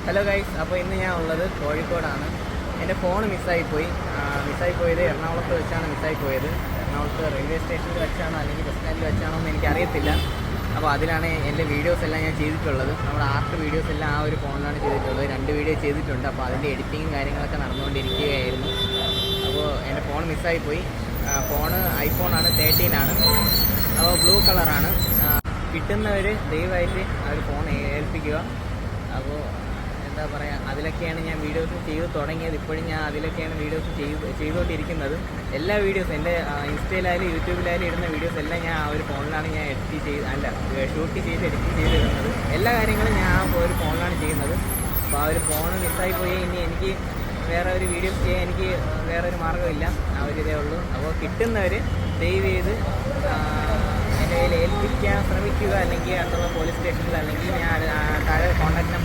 Hello guys, അപ്പോൾ ഇന്ന് ഞാൻ ഉള്ളത് കോഴിക്കോടാണ്. എൻ്റെ ഫോൺ മിസ്സായിപ്പോയത് എറണാകുളത്ത് വെച്ചാണ് മിസ്സായിപ്പോയത്. എറണാകുളത്ത് റെയിൽവേ സ്റ്റേഷനിൽ വെച്ചാണോ അല്ലെങ്കിൽ ബസ് സ്റ്റാൻഡിൽ വെച്ചാണോ എന്ന് എനിക്കറിയത്തില്ല. അപ്പോൾ അതിലാണ് എൻ്റെ വീഡിയോസ് എല്ലാം ഞാൻ ചെയ്തിട്ടുള്ളത്. നമ്മുടെ ആർട്ട് വീഡിയോസ് എല്ലാം ആ ഒരു ഫോണിലാണ് ചെയ്തിട്ടുള്ളത്. 2 വീഡിയോ ചെയ്തിട്ടുണ്ട്. അപ്പോൾ അതിൻ്റെ എഡിറ്റിങ്ങും കാര്യങ്ങളൊക്കെ നടന്നുകൊണ്ടിരിക്കുകയായിരുന്നു. അപ്പോൾ എൻ്റെ ഫോൺ മിസ്സായിപ്പോയി. ഫോണ് ഐഫോണാണ്, 13 ആണ്. അപ്പോൾ ബ്ലൂ കളറാണ്. കിട്ടുന്നവർ ദയവായിട്ട് ആ ഒരു ഫോൺ ഏൽപ്പിക്കുക. അപ്പോൾ എന്താ പറയുക, അതിലൊക്കെയാണ് ഞാൻ വീഡിയോസ് ചെയ്ത് തുടങ്ങിയത്. ഇപ്പോഴും ഞാൻ അതിലൊക്കെയാണ് വീഡിയോസ് ചെയ്തുകൊണ്ടിരിക്കുന്നത്. എല്ലാ വീഡിയോസും എൻ്റെ ഇൻസ്റ്റയിലായാലും യൂട്യൂബിലായാലും ഇടുന്ന വീഡിയോസ് എല്ലാം ഞാൻ ആ ഒരു ഫോണിലാണ് ഞാൻ ഷൂട്ട് ചെയ്ത് എഡിറ്റ് ചെയ്തിടുന്നത്. എല്ലാ കാര്യങ്ങളും ഞാൻ ആ ഒരു ഫോണിലാണ് ചെയ്യുന്നത്. അപ്പോൾ ആ ഒരു ഫോൺ മിസ്സായിപ്പോയി. ഇനി എനിക്ക് വേറെ ഒരു വീഡിയോസ് ചെയ്യാൻ എനിക്ക് വേറെ ഒരു മാർഗ്ഗമില്ല. ആ ഒരു ഇതേ ഉള്ളൂ. അപ്പോൾ കിട്ടുന്നവർ ദയവ് ചെയ്ത് എൻ്റെ കയ്യിൽ ഏൽപ്പിക്കാൻ ശ്രമിക്കുക. അല്ലെങ്കിൽ അടുത്തുള്ള പോലീസ് സ്റ്റേഷനിൽ അല്ലെങ്കിൽ ഞാൻ താഴെ കോൺടാക്ട് നമ്പർ